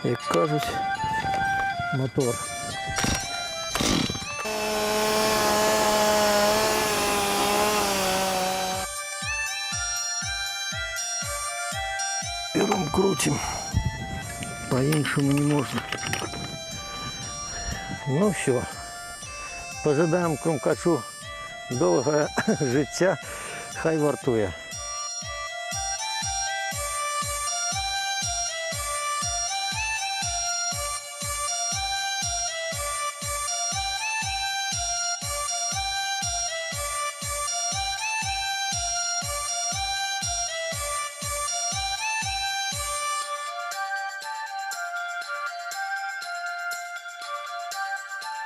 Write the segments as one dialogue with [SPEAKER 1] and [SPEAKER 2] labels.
[SPEAKER 1] як кажуть, мотор. Пером крутим. По-іншому не можна. Ну все. Пожидаємо крумкачу довгого життя. Хай вартує.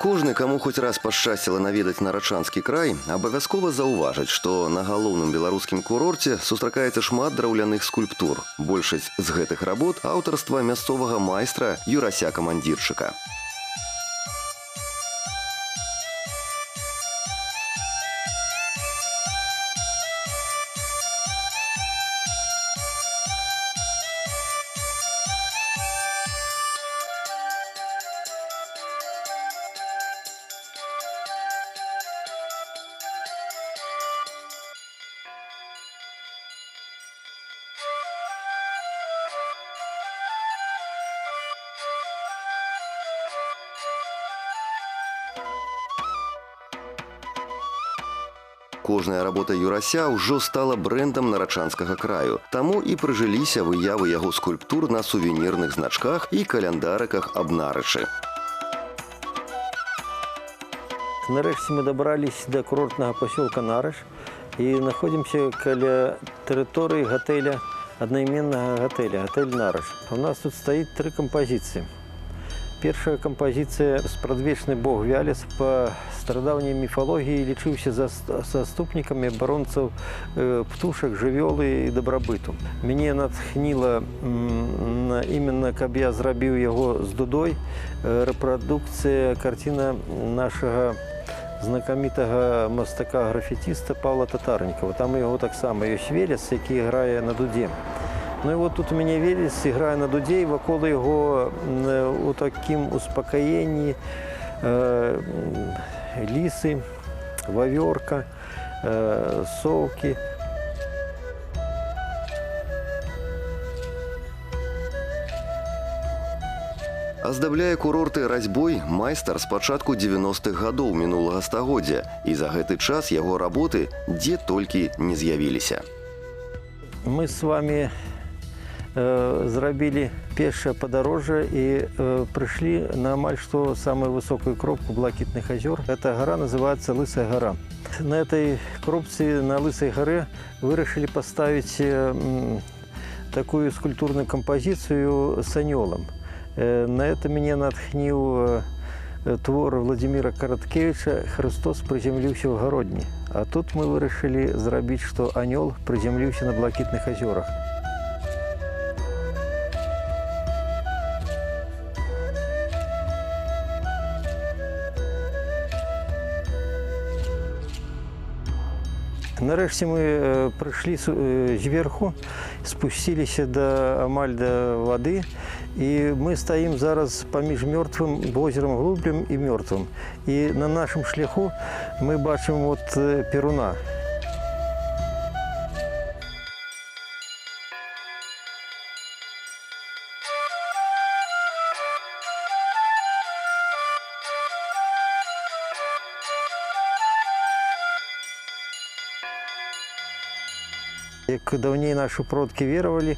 [SPEAKER 2] Кожны, каму хоць раз пашчасціла наведаць Нарачанскі край, абавязкова заўважыць, што на галоўным беларускім курорце сустракаецца шмат драўляных скульптур. Большасць з гэтых работ аўтарства мясцовага майстра Юрася Камандзірчыка. Кожная работа Юрася ўжо стала брэндам нарачанскага краю. Таму і прыжыліся выявы яго скульптур на сувенірных значках і каляндарыках аб Нарычы.
[SPEAKER 1] Нарэшце мы дабрались до курортнага пасёлка Нарыч і знаходзімся каля тэрыторыі гатэля, аднайменнага гатэля, гатэль Нарыч. У нас тут стаіць 3 кампазіцыі. Першая кампазіцыя «Спрадвечны бог Вялес» па старадаўняй міфалогіі лічыўся заступнікам і абаронцаў птушак, жывёлы і дабрабыту. Мяне натхніла іменно, каб я зрабіў яго з дудой, рэпрадукцыя карціна нашага знакамітага мастака-графіціста Павла Татарнікова. Там у яго таксама ёсць Велес, які грае на дуде. Ну і от тут у мяне Велес грае на дуде, і вакол яго у такім успакаенні лісы, вавёрка, соўкі.
[SPEAKER 2] Аздабляе курорты разьбой майстар з пачатку 90-х гадоў мінулага стагоддзя, і за гэты час яго работы дзе толькі не з'явіліся.
[SPEAKER 1] Мы з вами зрабілі пешае падарожжа і прыйшлі на амаль што самую высокую кропку Блакітных азёр. Эта гора называется Лысая гора. На этой кропцы, на Лысой горе, вырашылі паставіць такую скульптурную композицию с анёлом. На это меня натхніў твор Владимира Караткевича «Христос приземліўся в Гародні». А тут мы вырашылі зрабіць, што анёл приземліўся на Блакітных азёрах. Нарэшце мы прыйшлі зверху, спусціліся амаль да вады, і мы стаім зараз паміж мёртвым возерам Глублем і мёртвым. І на нашым шляху мы бачым от перуна. Як даўней нашы продкі веравалі,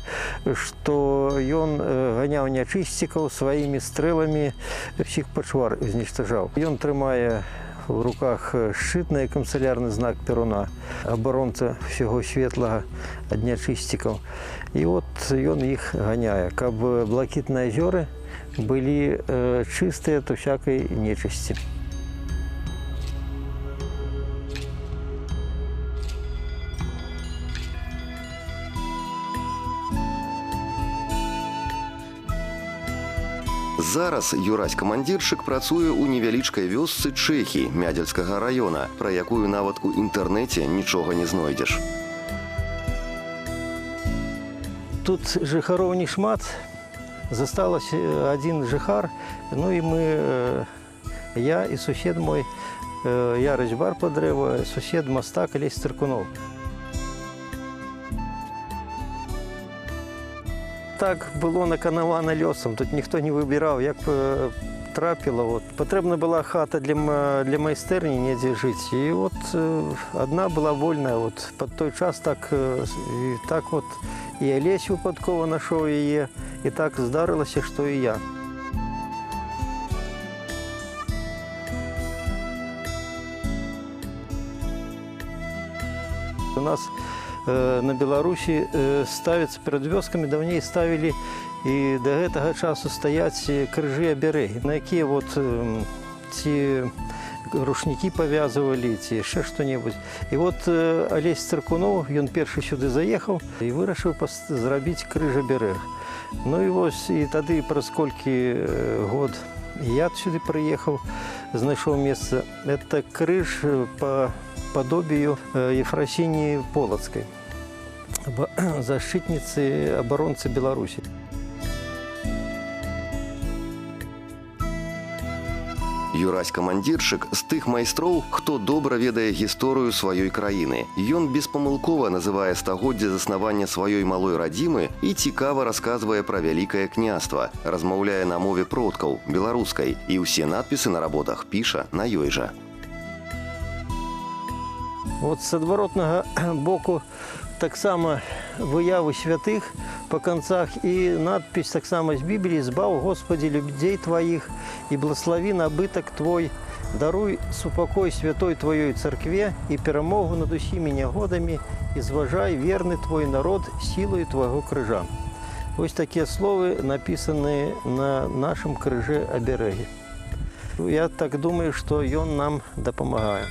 [SPEAKER 1] што ён ганяў нячысцікаў сваімі стрэламі, ўсіх пачвар знішчажаў. Ён трымае в руках шчыт, на якім канцылярны знак перуна, абаронца ўсяго светлага ад нячысцікаў. І от ён іх ганяе, каб Блакітныя азёры былі чыстыя ад усякай нечысці.
[SPEAKER 2] Зараз Юрась Камандзірчык працуе ў невялічкай вёсцы Чэхі Мядзельскага раёна, пра якую нават у інтэрнэце нічога не знойдзеш.
[SPEAKER 1] Тут жыхароў не шмат, Засталось один жихар, ну и мы, я и сусед мой, я резьбар по древу, сусед мастак Олесь Циркунов. Так було наканавано льосом, тут ніхто не вибирав, як трапило. От. Потрібна була хата для майстерні, недзе жити. І от одна була вольна. От. Під той час так от і Олесь випадково знайшов її, і так здарилося, що і я. У нас на Беларусі ставяцца перад вёскамі, даўней ставілі і да гэтага часу стаяць крыжы-абярэгі, на якія вот ці рушнікі павязвалі, ці яшчэ што-небудзь. І вот Олесь Цыркунов, ён першы сюды заехаў і вырашыў зрабіць крыж-абярэг. Ну і вось, і тады праз колькі год я сюды прыехаў, знайшоў месца. Это крыж па подобию Ефросинии Полоцкой, защитницы, оборонцы Беларуси.
[SPEAKER 2] Юрась-камандзіршчык з тых майстроў, хто добра ведае гісторыю сваёй краіны. Ён беспамылкова называе стагоддзе заснавання сваёй малой радзімы і цікава расказвае пра вялікае княства, размаўляе на мове продкаў, беларускай, і ўсе надпісы на работах піша на ёй жа.
[SPEAKER 1] Вот с адваротнага боку таксама выявы святых по концах і надпись таксама з Бібліі «Збаў, Господі, людзей твоих і благослови набыток твой, даруй супокой святой твоей церкве і перамогу над усімі нягодамі і зважай верны твой народ сілою твайго крыжа». Вось такія словы напісаны на нашым крыжы-абярэгі. Я так думаю, што ён нам дапамагае.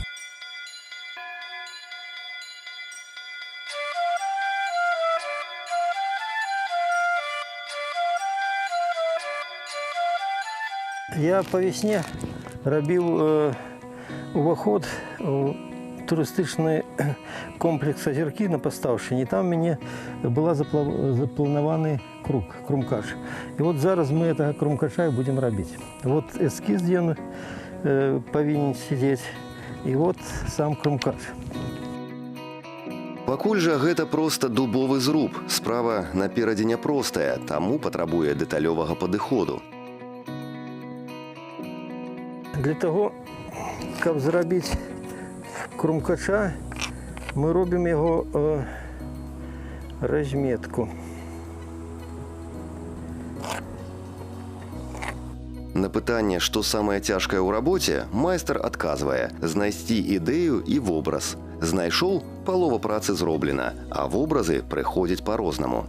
[SPEAKER 1] Я по весне рабіў уваход у турыстычны комплекс Азеркі на Пастаўшчыне. Там мне была запланаваны крумкач. І вот зараз мы гэтага крумкача будем рабіць. Вот эскіз, дзе ён павінен сидзець, і вот сам крумкач.
[SPEAKER 2] Пакуль жа гэта проста дубовы зруб. Справа наперадзе няпростая, таму патрабуе дэталёвага падыходу.
[SPEAKER 1] Для того, каб зрабіць крумкача, мы робім яго разметку.
[SPEAKER 2] На пытанне, што самае цяжкае ў рабоце, майстар адказвае: знайсці ідэю і вобраз. Знайшоў, палова працы зроблена, а вобразы прыходзяць па-рознаму.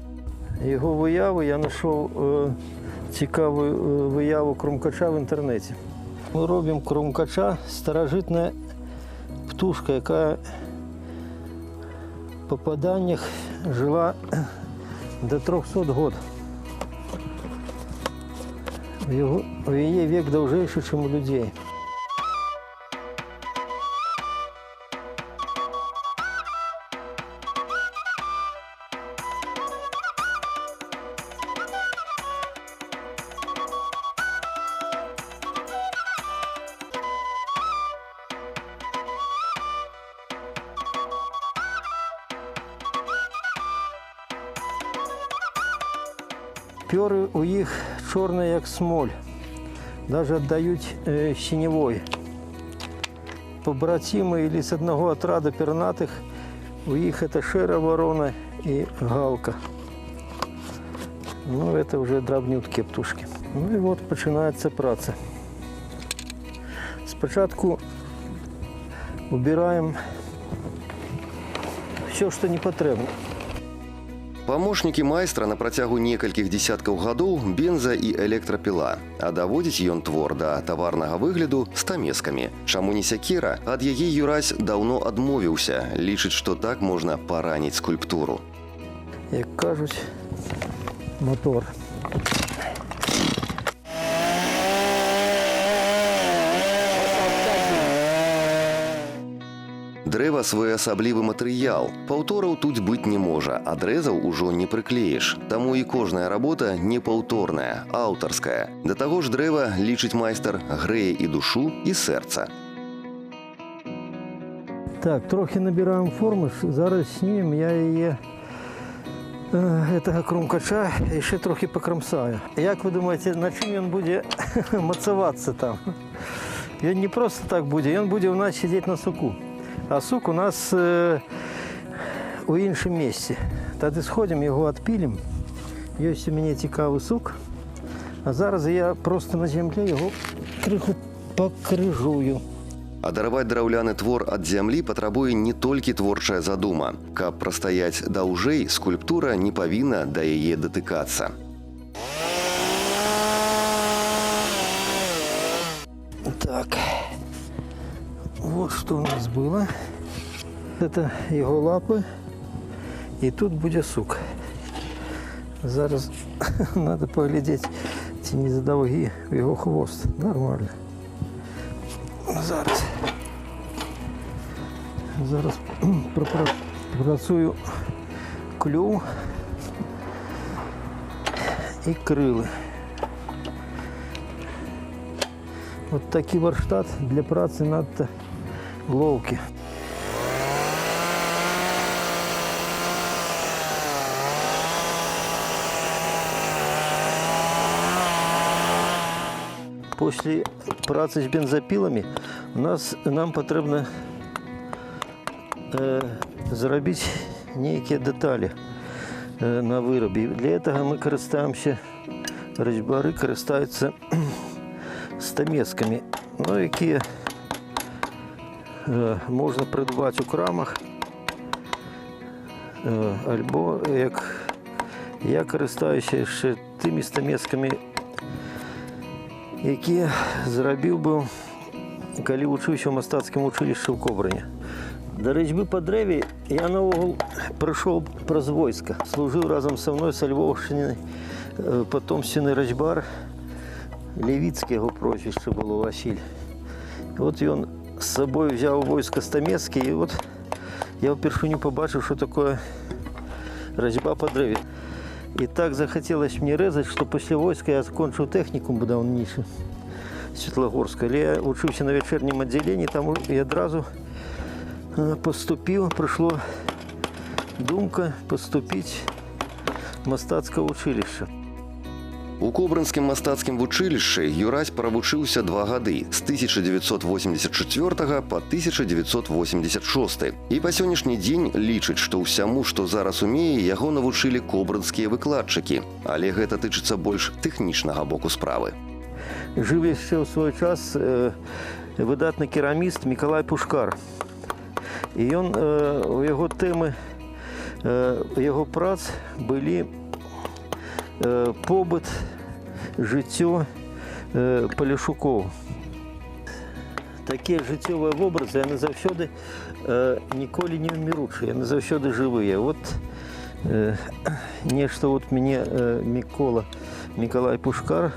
[SPEAKER 1] Яго выявы я знайшоў цікавую выяву крумкача в інтэрнэце. Мы робім крумкача, старажытная птушка, якая па паданнях жила до 300 год. У яе век даўжэйшы, чым у людзей. Пёры у іх чорныя, як смоль, даже аддаюць сіневой. Побрацімы или з аднаго атрада пернатых, у іх это шэрая ворона і галка. Ну, это уже драбнюткія птушки. Ну і вот пачынаецца праца. Спачатку убираем все, что не патрэбна.
[SPEAKER 2] Памочнікі майстра на працягу некалькіх дзесяткаў гадоў бенза і электрапіла, а даводзіць ён твор да таварнага выгляду стамескамі. Чаму не сякера, ад яе Юрась даўно адмовіўся, лічыць, што так можна параніць скульптуру.
[SPEAKER 1] Як кажуць, мотор.
[SPEAKER 2] Дрэва своеасаблівы матэрыял. Паўтораў тут быць не можа, адрэзаў ужо не прыклеіш. Таму і кожная работа непаўторная, аўтарская. Да таго ж дрэва, лічыць майстар, грэе і душу, і сэрца.
[SPEAKER 1] Так, трохи набираем формы, зараз знімем, я її этого крумкача ще трохи покромсаю. Як ви думаєте, на чим він буде мацаватися там? Він не просто так буде, він буде у нас сидіти на суку. А сук у нас у іншому місці. Тоді сходимо, його відпілимо. Є у мене цікавий сук. А зараз я просто на землі його трохи покрижую.
[SPEAKER 2] Адарваць драўляны твор ад зямлі патрабуе не толькі творчая задума. Каб прастаяць даўжэй, скульптура не павінна да яе датыкацца.
[SPEAKER 1] Так, вот что у нас было. Это его лапы, и тут будет сук. Зараз надо поглядеть, ці не задовгі в его хвост. Нормально. Зараз пропрацюю клюв і крили. От такий варштат для праці надто ловкий. Після праці з бензопилами нам потрібно зробити деякі деталі на виробі. Для цього ми користуємося, різьбари користуються стамесками, які можна придбати у крамах, або як я користуюся ще тими стамесками, які зробив би, коли вчився в мистецькому училищі в Кобрині. До різьби по древі я наогул прийшов през військо. Служив разом зі мною з Львовщини потомственний різьбар. Левицький його прозвище було Василь. От він з собою взяв у військо стамески, і от я вперше побачив, що таке різьба по древі. І так захотілося мені різати, що після війська я закінчив технікум будівничий Світлогорська. Але я вчився на вечірньому відділенні, там я одразу поступив, прийшла думка поступити в мистецьке училище.
[SPEAKER 2] У Кобрынскім мастацкім вучылішчы Юрась правучыўся 2 гады з 1984 па 1986. І па сённяшні дзень лічыць, што ўсяму, што зараз умее, яго навучылі кобрынскія выкладчыкі. Але гэта тычыцца больш тэхнічнага боку справы.
[SPEAKER 1] Жив яшчэ ў свой час выдатны кераміст Мікалай Пушкар. І ён, у яго тэмы, яго прац былі побыт, жыццё Палешукоў. Такія жыццёвыя вобразы, яны заўсёды ніколі не ўміручыя, яны заўсёды жывыя. Вот нешта вот мне Мікалай Пушкар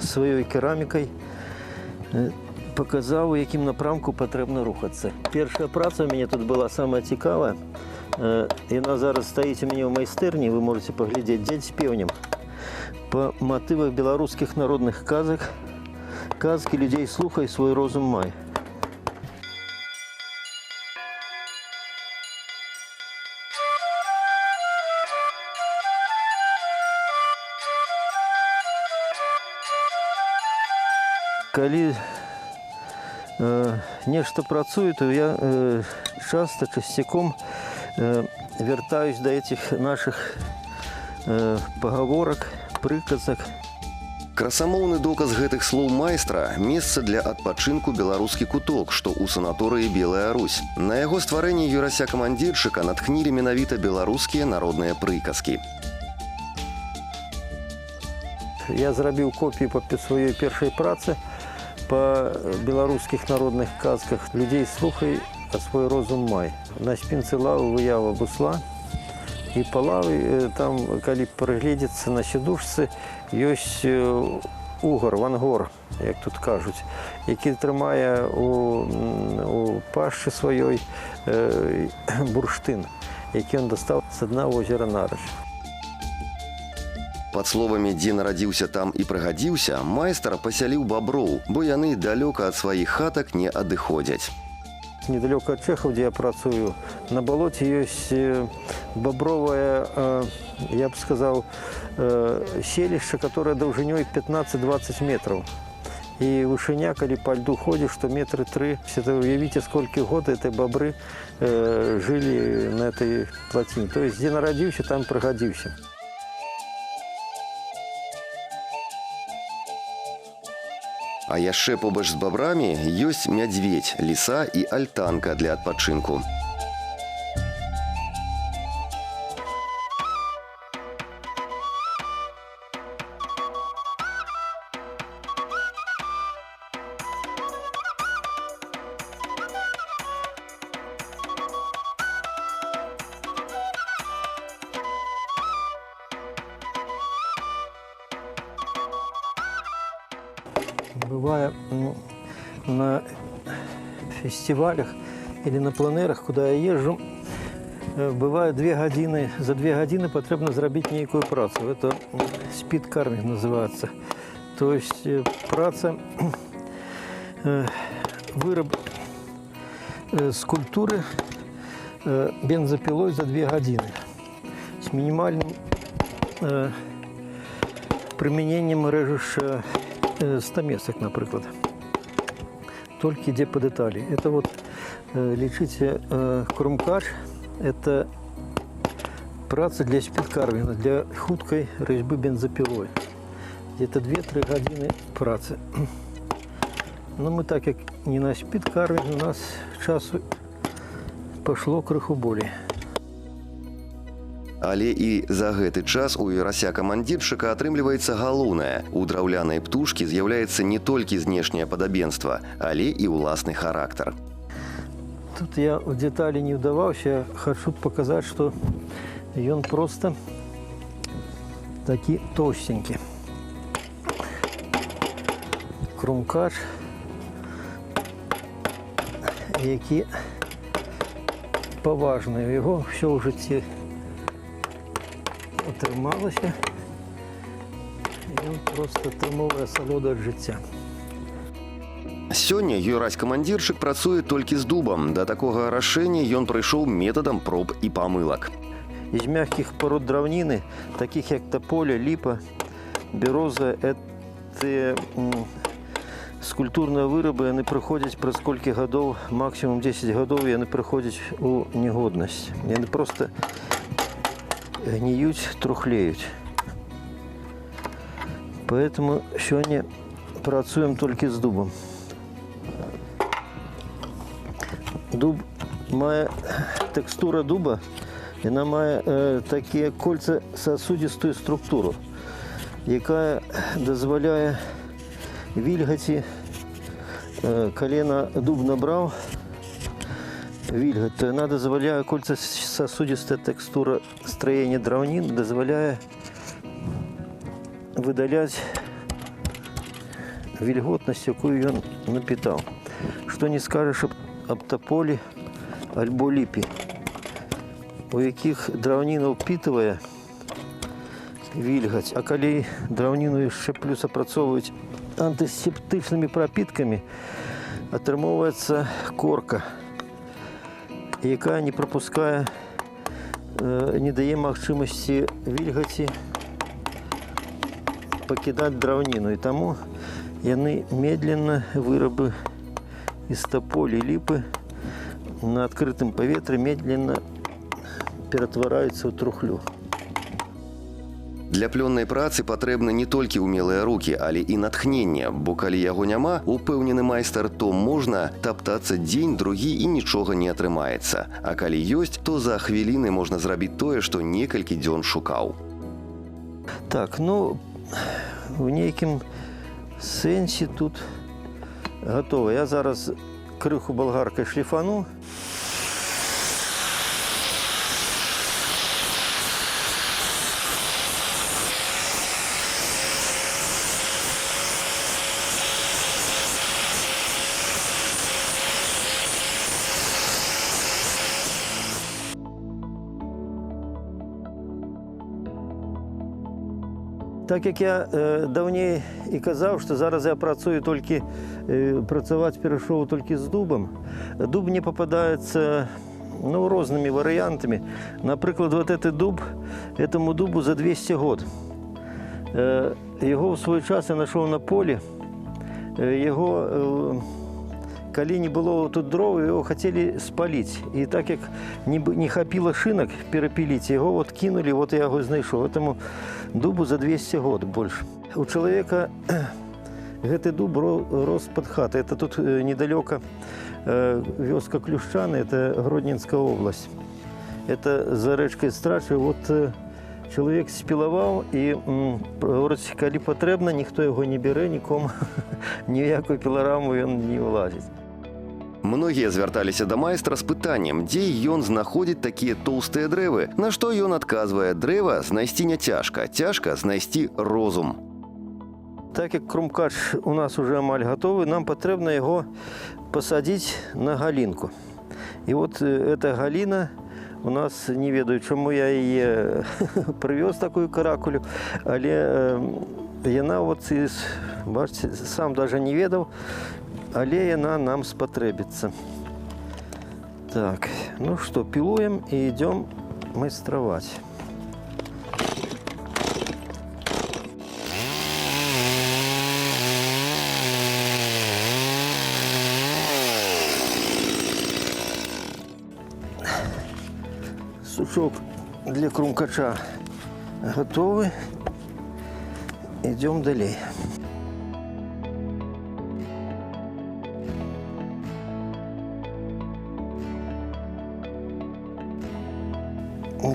[SPEAKER 1] сваёй керамікай показаў, у якім напрамку патрэбна рухацца. Першая праца у мяне тут была самая цікавая. Яна зараз стаіць у мяне ў майстэрні, вы можете паглядзець, дзед з пеўнем. По мотивах белорусских народных казок. Казки людей слухай, свой розум май. Коли нечто працует, то я частиком вертаюсь до этих наших поговорок, прыказак.
[SPEAKER 2] Красамоўны доказ гэтых слоў майстра – месца для адпачынку беларускі куток, што ў санаторыі Белая Русь. На яго стварэнне Юрася-камандзірчыка натхнілі менавіта беларускія народныя прыказкі.
[SPEAKER 1] Я зрабіў копіі па сваёй першай працы па беларускіх народных казках. Людзей слухай, а свой розум май. На спінцы лавы выява бусла. І па лавы, там, калі прыгледзецца на сідушцы, ёсць угар, вангор. як тут кажуть, який тримає у пащі своїй бурштин, який він достав з дна озера Нарыш.
[SPEAKER 2] Пад словамі «дзе нарадзіўся, там і прыгадзіўся» майстар пасяліў баброў, бо яны далёка ад сваіх хатак не адыходзяць.
[SPEAKER 1] Недалеко от Чехов, где я працую, на болоте есть бобровое, я бы сказал, селище, которое довжиней 15-20 метров. И вышиня, когда по льду ходишь, что метры 3. Это уявите, сколько год эти бобры жили на этой плотине. То есть, где народился, там пригодился.
[SPEAKER 2] А яшчэ побач з бабрамі ёсць мядзведь, ліса і альтанка для адпачынку.
[SPEAKER 1] Бывая на фестивалях или на планерах, куда я езжу, бывает 2 годины. За 2 годины потребно зробить некую працу. Это спид-карвинг называется. То есть праца, выраб скульптуры бензопилой за 2 годины. С минимальным применением режешь стамесок, например. Только где по детали. Это вот, лечите, крумкач, это праца для спидкарвинга, для хуткой резьбы бензопилой. Где-то 2-3 годины працы. Но мы, так как не на спидкарвинг, у нас часу пошло крыху болей.
[SPEAKER 2] Але і за гэты час у ірася-камандзірчыка атрымліваецца галоўнае. У драўлянай птушкі з'яўляецца не толькі знешняе падабенства, але і ўласны характар.
[SPEAKER 1] Тут я в детали не вдаваўся, хочу показать, что он просто такі толстенький. Крумкач, які поважний. Його все в житті отрималося. Він просто отримує насолоду від життя.
[SPEAKER 2] Сёння юрась-камандзірчык працуе толькі з дубам. Да такога рашэння ён прыйшоў метадам проб і памылак.
[SPEAKER 1] Из мягких пород древнины, таких как тополя, липа, береза, это скульптурные вырабы, они приходят при сколько годов, максимум 10 годов, и они приходят у негодность. И они просто гниют, трухлеют. Поэтому сегодня працуем только с дубом. Дуб має, текстура дуба, вона має такі кольцесосудисту структуру, яка дозволяє вільгаті, колено дуб набрав, вільгать, то вона дозволяє, кольцесосудиста текстура строєння древнин дозволяє видаляти вільготність, яку він напитав. Що не скажеш об тополі або ліпі, у яких древнина впитыває вільгать, а коли древнину ще плюс опрацовують антисептичними пропітками, отримується корка, яка не пропускає, не дає можливості вільгаті покидати древнину. І тому вони медленно, вироби из тополи и липы на открытом поветре медленно ператвараюцца ў трухлю.
[SPEAKER 2] Для плённай працы патрэбны не толькі ўмелыя рукі, але і натхненне, бо калі яго няма, упэўнены майстар, то можна таптацца дзень, другі і нічога не атрымаецца. А калі ёсць, то за хвіліны можна зрабіць тое, што некалькі дзён шукаў.
[SPEAKER 1] Так, ну, в нейкім сэнсе тут готово. Я зараз крыху болгаркой шліфану. Так як я давней і казав, що зараз я працюю тільки, працювати перейшов тільки з дубом, дуб не попадається різними варіантами. Наприклад, вот этот дуб, этому дубу за 200 років. Його в свій час я знайшов на полі. Його, коли не було тут дров, його хотіли спалити. І так як не хапило шинок перепилити, його от кинули, от я його знайшов. Этому дубу за 200 років більше. У чоловіка этот дуб рос під хатою. Це тут недалеко вёска Клющаны, это Гродненская область. Это за речкой Страчи. Вот чоловік спілував і, говорить, коли потрібно, ніхто його не бере, нікому ніякої пілораму він не влазить.
[SPEAKER 2] Многія звярталіся да майстра з пытаннем, дзе ён знаходзіць такія тоўстыя дрэвы, на што ён адказвае: дрэва знайсці не цяжка, цяжка знайсці розум.
[SPEAKER 1] Так як крумкач у нас уже амаль готовий, нам потрібно його посадити на галинку. І от эта галина у нас, не ведаю, чому я її привез, таку каракулю, але вона, от, бачите, сам навіть не ведав, але вона нам спотребиться. Так, ну що, пилуємо і йдемо майструвати. Сучок для крумкача готовий. Йдемо далі.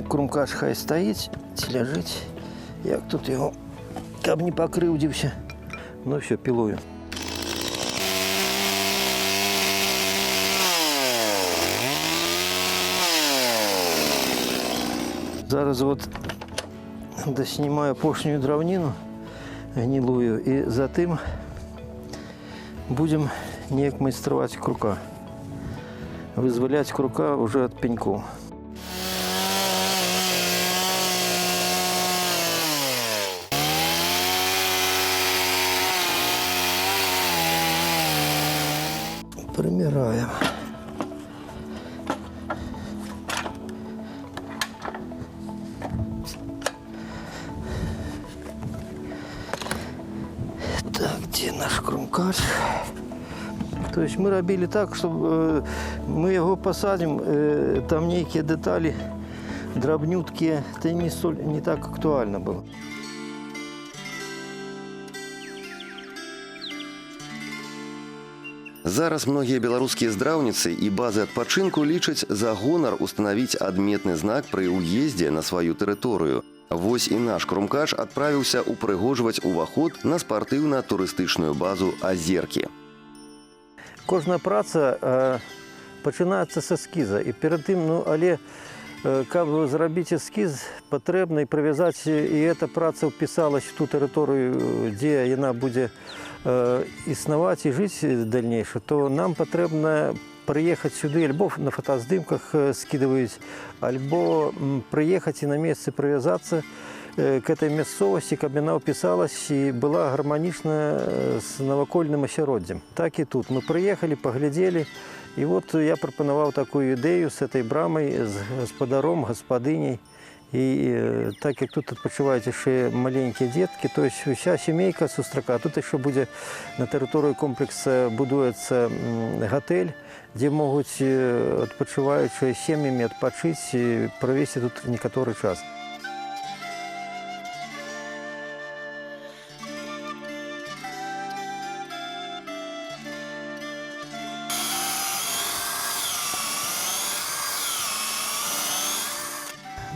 [SPEAKER 1] Крумкач хай стоїть, лежить. Як тут його, каб не покривдився. Ну все, пилую. Зараз от доснімаю поршню древнину гнилую і затим будемо ніяк майструвати крука. Визволяти крука вже від пеньків. Примираємо. Так, где наш крумкач? То есть мы робили так, чтобы мы его посадим, там некие детали, дробнютки, это не так актуально было.
[SPEAKER 2] Зараз многія беларускія здраўніцы і базы адпачынку лічаць за гонар устанавіць адметны знак пры ўездзе на сваю тэрыторыю. Вось і наш крумкач адправіўся упрыгожваць уваход на спартыўна-турыстычную базу «Азеркі».
[SPEAKER 1] Кожная праца пачынаецца з эскіза. І перад тым, але каб зрабіць эскіз, патрэбна і прывязаць, і эта праца ўпісалась в ту тэрыторыю, дзе яна будзе існаваць і жыць дальнейша, то нам патрэбна прыехаць сюды, альбо на фотаздымках скидываюць, альбо прыехаць і на месцы прывязацца к этой мясцовасці, каб яна ўпісалась і была гарманічна з навакольным асяроддзем. Так і тут. Мы прыехалі, паглядзелі, і вот я прапанаваў такую ідэю з этой брамай, з гаспадаром, гаспадыняй. І так як тут адпачываюць яшчэ маленькія дзеткі, то есть уся сямейка сустрака. Тут яшчэ будзе на тэрыторыі комплекса будуецца гатэль, дзе могуць адпачываючыя сем'ямі адпачыць і правесці тут некаторы час.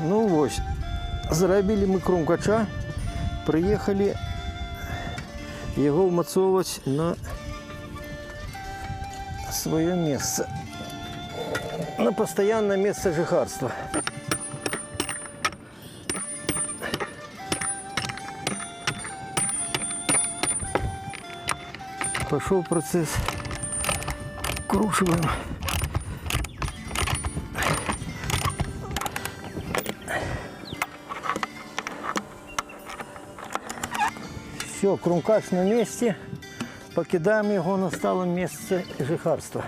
[SPEAKER 1] Ну вось, зрабілі мы крумкача, прыехалі яго ўмацоўваць на сваё месца, на пастаяннае месца жыхарства. Пашоў працэс, кручваем. Все, крумкач на месте. Покидаем его на сталом месте жихарства.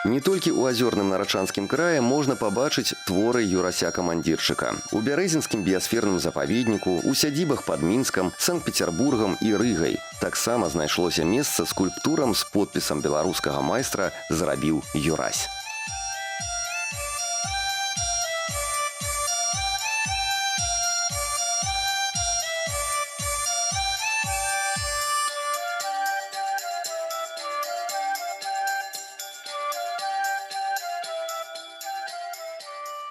[SPEAKER 2] Не толькі ў азёрным нарачанскім краі можна пабачыць творы юрася-камандзірчыка. У бярэзінскім біясферным запаведніку, у сядзібах пад Мінскам, Санкт-Пецярбургам і Рыгай таксама знайшлося месца скульптурам з подпісам беларускага майстра «Зрабіў Юрась».